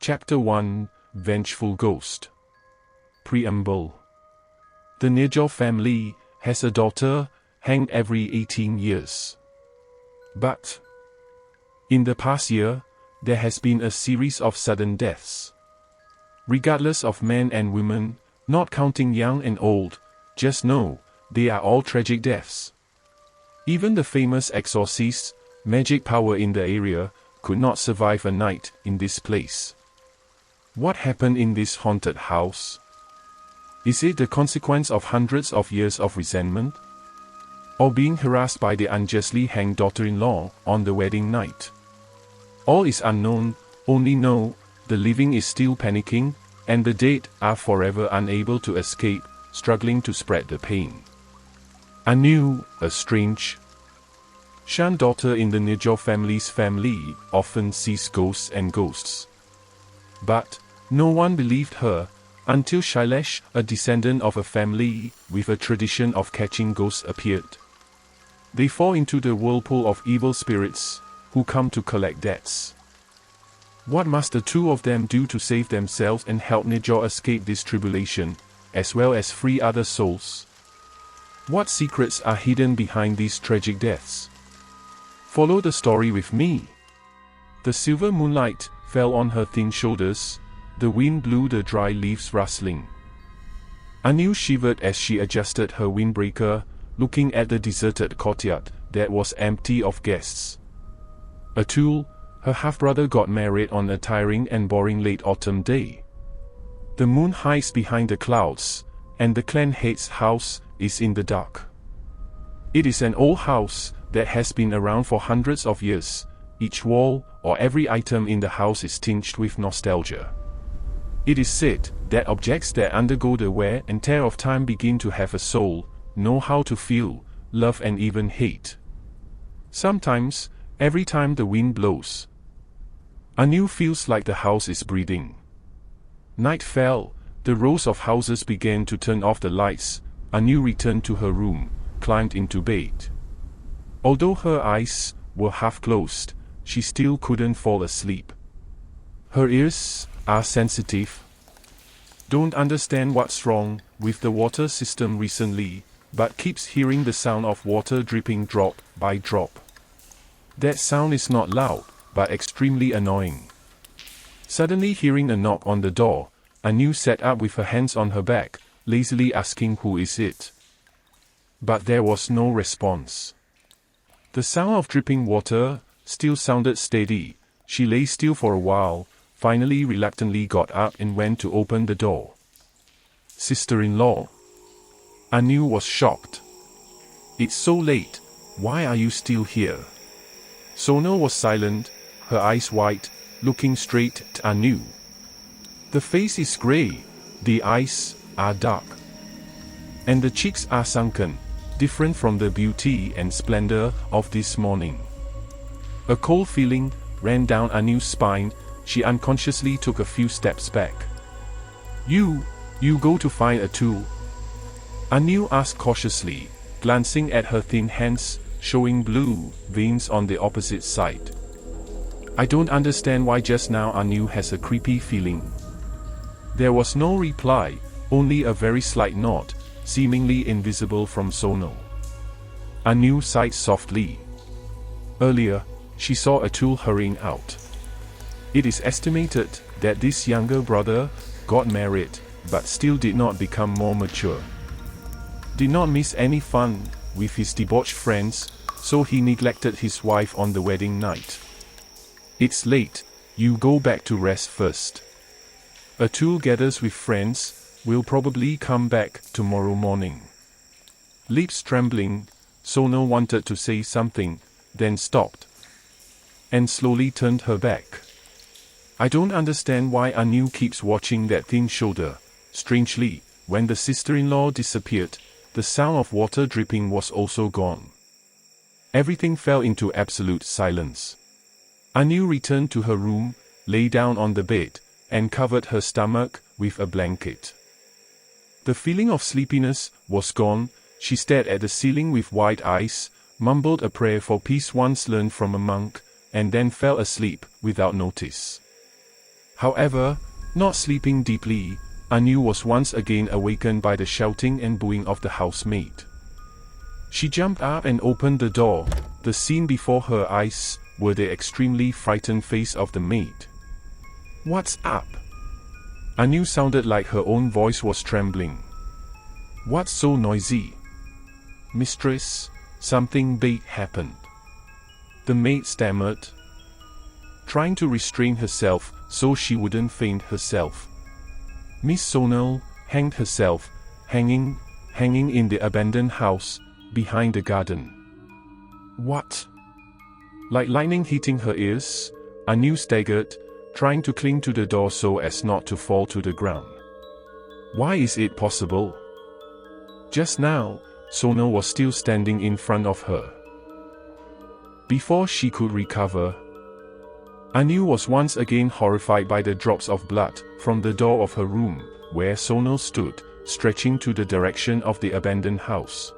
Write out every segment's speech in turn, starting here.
Chapter 1 Vengeful Ghost. Preamble. The Neerja family has a daughter hanged every 18 years. But in the past year, there has been a series of sudden deaths. Regardless of men and women, not counting young and old, just know, they are all tragic deaths. Even the famous exorcists, magic power in the area, could not survive a night in this place. What happened in this haunted house? Is it the consequence of hundreds of years of resentment? Or being harassed by the unjustly hanged daughter-in-law on the wedding night? All is unknown, only know, the living is still panicking, and the dead are forever unable to escape, struggling to spread the pain. Anu, a strange, shunned daughter in the Neerja family's family, often sees ghosts and ghosts. But no one believed her, until Shailesh, a descendant of a family with a tradition of catching ghosts, appeared. They fall into the whirlpool of evil spirits, who come to collect debts. What must the two of them do to save themselves and help Neerja escape this tribulation, as well as free other souls? What secrets are hidden behind these tragic deaths? Follow the story with me. The silver moonlight fell on her thin shoulders, the wind blew the dry leaves rustling. Anu shivered as she adjusted her windbreaker, looking at the deserted courtyard that was empty of guests. Atul, her half-brother, got married on a tiring and boring late autumn day. The moon hides behind the clouds, and the clan head's house is in the dark. It is an old house that has been around for hundreds of years. Each wall or every item in the house is tinged with nostalgia. It is said that objects that undergo the wear and tear of time begin to have a soul, know how to feel, love and even hate. Sometimes, every time the wind blows, Anu feels like the house is breathing. Night fell, the rows of houses began to turn off the lights. Anu returned to her room, climbed into bed. Although her eyes were half closed, she still couldn't fall asleep. Her ears are sensitive. Don't understand what's wrong with the water system recently, but keeps hearing the sound of water dripping drop by drop. That sound is not loud, but extremely annoying. Suddenly hearing a knock on the door, Anu sat up with her hands on her back, lazily asking who is it. But there was no response. The sound of dripping water still sounded steady. She lay still for a while, finally reluctantly got up and went to open the door. Sister-in-law. Anu was shocked. It's so late, why are you still here? Sonal was silent, her eyes wide, looking straight at Anu. The face is grey, the eyes are dark, and the cheeks are sunken, different from the beauty and splendor of this morning. A cold feeling ran down Anu's spine. She unconsciously took a few steps back. You go to find Atul? Anu asked cautiously, glancing at her thin hands, showing blue veins on the opposite side. I don't understand why just now. Anu has a creepy feeling. There was no reply, only a very slight nod, seemingly invisible from Sonal. Anu sighed softly. Earlier, she saw Atul hurrying out. It is estimated that this younger brother got married, but still did not become more mature. Did not miss any fun with his debauched friends, so he neglected his wife on the wedding night. It's late, you go back to rest first. Atul gathers with friends, will probably come back tomorrow morning. Lips trembling, Sonal wanted to say something, then stopped, and slowly turned her back. I don't understand why Anu keeps watching that thin shoulder. Strangely, when the sister-in-law disappeared, the sound of water dripping was also gone. Everything fell into absolute silence. Anu returned to her room, lay down on the bed, and covered her stomach with a blanket. The feeling of sleepiness was gone. She stared at the ceiling with wide eyes, mumbled a prayer for peace once learned from a monk, and then fell asleep without notice. However, not sleeping deeply, Anu was once again awakened by the shouting and booing of the housemaid. She jumped up and opened the door. The scene before her eyes were the extremely frightened face of the maid. "What's up?" Anu sounded like her own voice was trembling. "What's so noisy?" "Mistress, something bad happened," the maid stammered, trying to restrain herself so she wouldn't faint herself. "Miss Sonal hanged herself, hanging in the abandoned house, behind the garden." "What?" Like lightning hitting her ears, Anu staggered, trying to cling to the door so as not to fall to the ground. Why is it possible? Just now, Sonal was still standing in front of her. Before she could recover, Anu was once again horrified by the drops of blood from the door of her room, where Sonal stood, stretching to the direction of the abandoned house.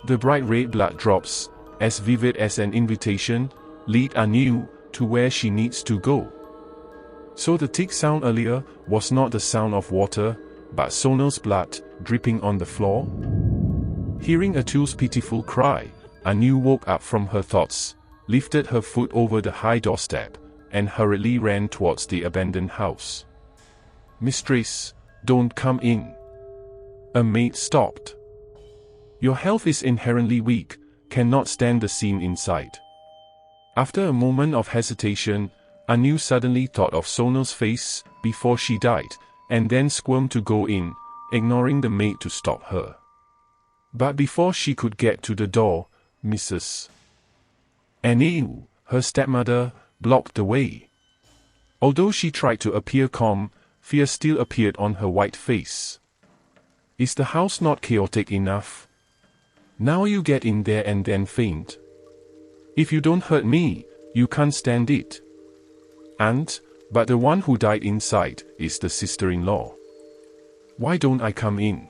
The bright red blood drops, as vivid as an invitation, lead Anu to where she needs to go. So the tick sound earlier was not the sound of water, but Sonal's blood dripping on the floor? Hearing Atul's pitiful cry, Anu woke up from her thoughts, lifted her foot over the high doorstep, and hurriedly ran towards the abandoned house. "Mistress, don't come in." A maid stopped. "Your health is inherently weak, cannot stand the scene inside." After a moment of hesitation, Anu suddenly thought of Sonal's face before she died, and then squirmed to go in, ignoring the maid to stop her. But before she could get to the door, Mrs. Anu, her stepmother, blocked the way. Although she tried to appear calm, fear still appeared on her white face. "Is the house not chaotic enough? Now you get in there and then faint. If you don't hurt me, you can't stand it. But the one who died inside is the sister-in-law. Why don't I come in?"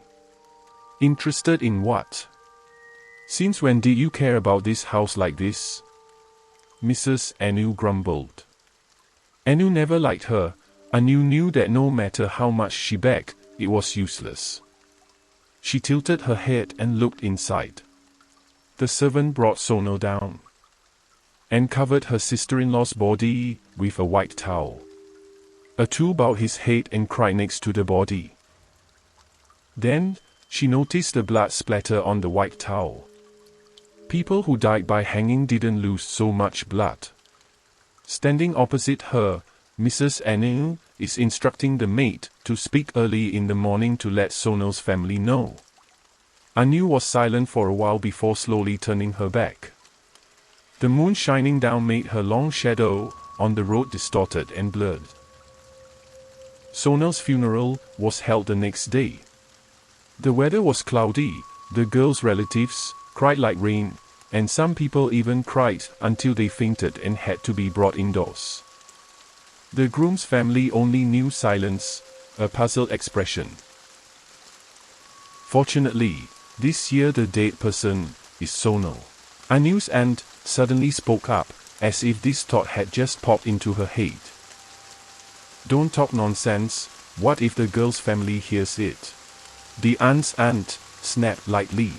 "Interested in what? Since when did you care about this house like this?" Mrs. Anu grumbled. Anu never liked her. Anu knew that no matter how much she begged, it was useless. She tilted her head and looked inside. The servant brought Sonal down and covered her sister-in-law's body with a white towel. Atul bowed his head and cried next to the body. Then, she noticed the blood splatter on the white towel. People who died by hanging didn't lose so much blood. Standing opposite her, Mrs. Anu is instructing the maid to speak early in the morning to let Sonal's family know. Anu was silent for a while before slowly turning her back. The moon shining down made her long shadow on the road distorted and blurred. Sonal's funeral was held the next day. The weather was cloudy, the girl's relatives cried like rain, and some people even cried until they fainted and had to be brought indoors. The groom's family only knew silence, a puzzled expression. Fortunately, this year the dead person is Sonal. Anu's aunt suddenly spoke up, as if this thought had just popped into her head. "Don't talk nonsense, what if the girl's family hears it?" The aunt's aunt snapped lightly,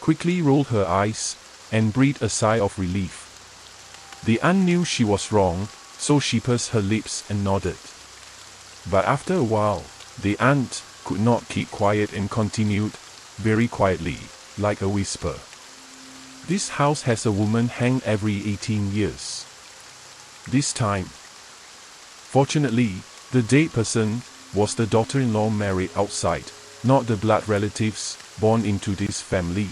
quickly rolled her eyes, and breathed a sigh of relief. The aunt knew she was wrong, so she pursed her lips and nodded. But after a while, the aunt could not keep quiet and continued, very quietly, like a whisper. "This house has a woman hanged every 18 years. This time. Fortunately, the dead person was the daughter-in-law married outside, not the blood relatives born into this family."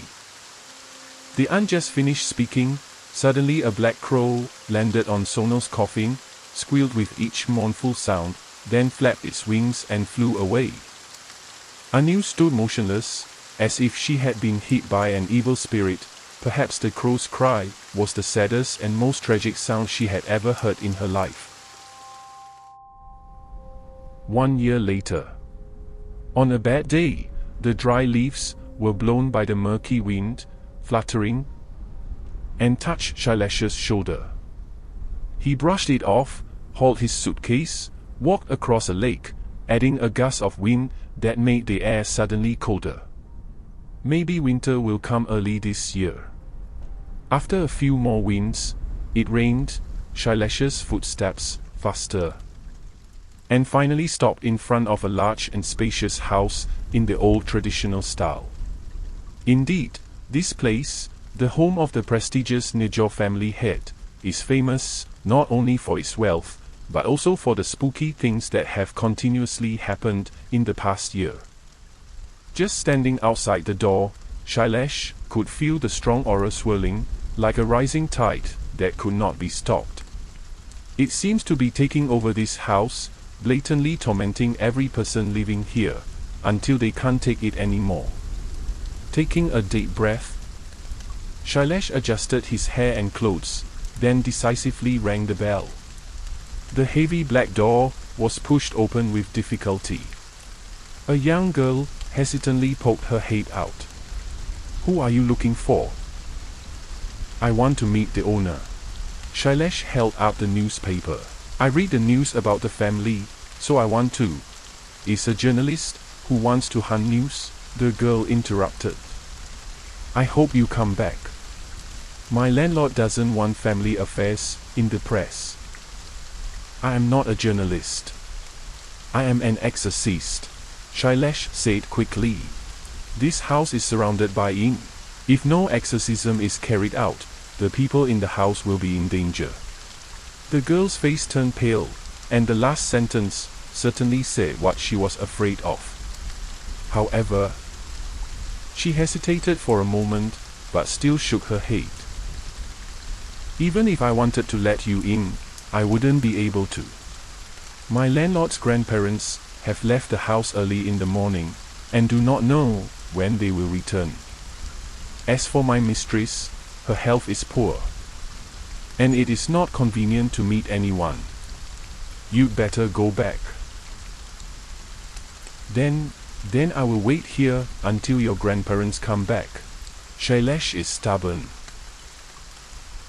The aunt just finished speaking. Suddenly a black crow landed on Sonal's coffin, squealed with each mournful sound, then flapped its wings and flew away. Anu stood motionless, as if she had been hit by an evil spirit. Perhaps the crow's cry was the saddest and most tragic sound she had ever heard in her life. 1 year later. On a bad day, the dry leaves were blown by the murky wind, fluttering, and touched Shailesh's shoulder. He brushed it off, hauled his suitcase, walked across a lake, adding a gust of wind that made the air suddenly colder. Maybe winter will come early this year. After a few more winds, it rained, Shailesh's footsteps faster, and finally stopped in front of a large and spacious house in the old traditional style. Indeed, this place, the home of the prestigious Neerja family head, is famous not only for its wealth, but also for the spooky things that have continuously happened in the past year. Just standing outside the door, Shailesh could feel the strong aura swirling, like a rising tide that could not be stopped. It seems to be taking over this house, blatantly tormenting every person living here, until they can't take it anymore. Taking a deep breath, Shailesh adjusted his hair and clothes, then decisively rang the bell. The heavy black door was pushed open with difficulty. A young girl hesitantly poked her head out. "Who are you looking for?" "I want to meet the owner." Shailesh held out the newspaper. "I read the news about the family, so I want to." "Is a journalist who wants to hunt news?" the girl interrupted. "I hope you come back. My landlord doesn't want family affairs in the press." "I am not a journalist. I am an exorcist," Shailesh said quickly. "This house is surrounded by yin. If no exorcism is carried out, the people in the house will be in danger." The girl's face turned pale, and the last sentence certainly said what she was afraid of. However, she hesitated for a moment, but still shook her head. "Even if I wanted to let you in, I wouldn't be able to. My landlord's grandparents have left the house early in the morning, and do not know when they will return. As for my mistress, her health is poor, and it is not convenient to meet anyone. You'd better go back." Then I will wait here until your grandparents come back. Shailesh is stubborn."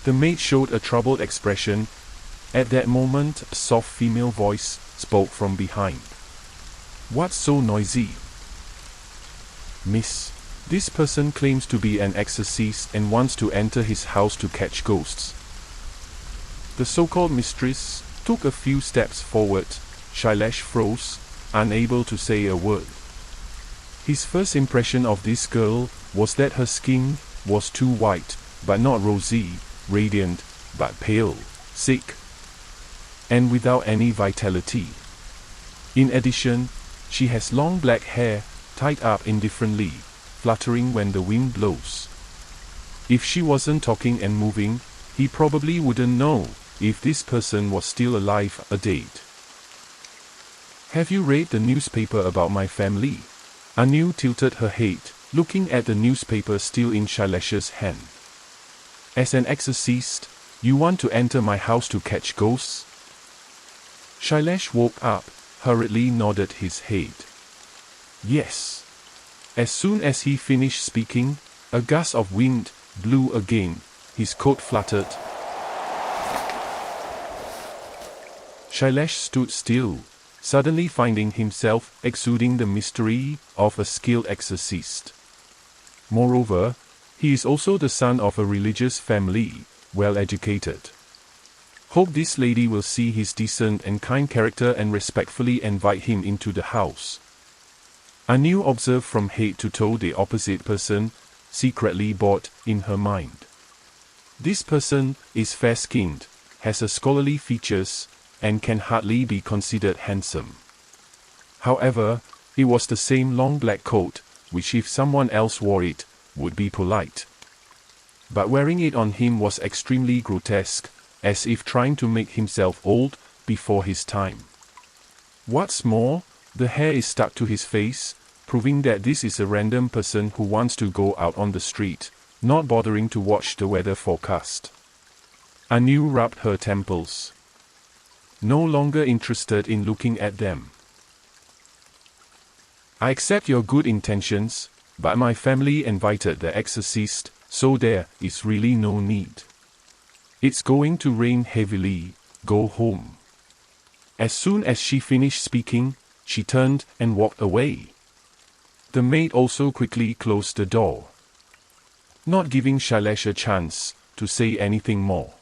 The maid showed a troubled expression. At that moment, a soft female voice spoke from behind. "What's so noisy?" "Miss, this person claims to be an exorcist and wants to enter his house to catch ghosts." The so-called mistress took a few steps forward. Shailesh froze, unable to say a word. His first impression of this girl was that her skin was too white, but not rosy, radiant, but pale, sick, and without any vitality. In addition, she has long black hair, tied up indifferently, fluttering when the wind blows. If she wasn't talking and moving, he probably wouldn't know if this person was still alive or dead. "Have you read the newspaper about my family?" Anu tilted her head, looking at the newspaper still in Shailesh's hand. "As an exorcist, you want to enter my house to catch ghosts?" Shailesh woke up, hurriedly nodded his head. "Yes." As soon as he finished speaking, a gust of wind blew again. His coat fluttered. Shailesh stood still, suddenly finding himself exuding the mystery of a skilled exorcist. Moreover, he is also the son of a religious family, well educated. Hope this lady will see his decent and kind character and respectfully invite him into the house. Anu observed from head to toe the opposite person, secretly bored in her mind. This person is fair-skinned, has a scholarly features, and can hardly be considered handsome. However, it was the same long black coat, which if someone else wore it, would be polite. But wearing it on him was extremely grotesque, as if trying to make himself old before his time. What's more, the hair is stuck to his face, proving that this is a random person who wants to go out on the street, not bothering to watch the weather forecast. Anu rubbed her temples, no longer interested in looking at them. "I accept your good intentions, but my family invited the exorcist, so there is really no need. It's going to rain heavily, go home." As soon as she finished speaking, she turned and walked away. The maid also quickly closed the door, not giving Shailesh a chance to say anything more.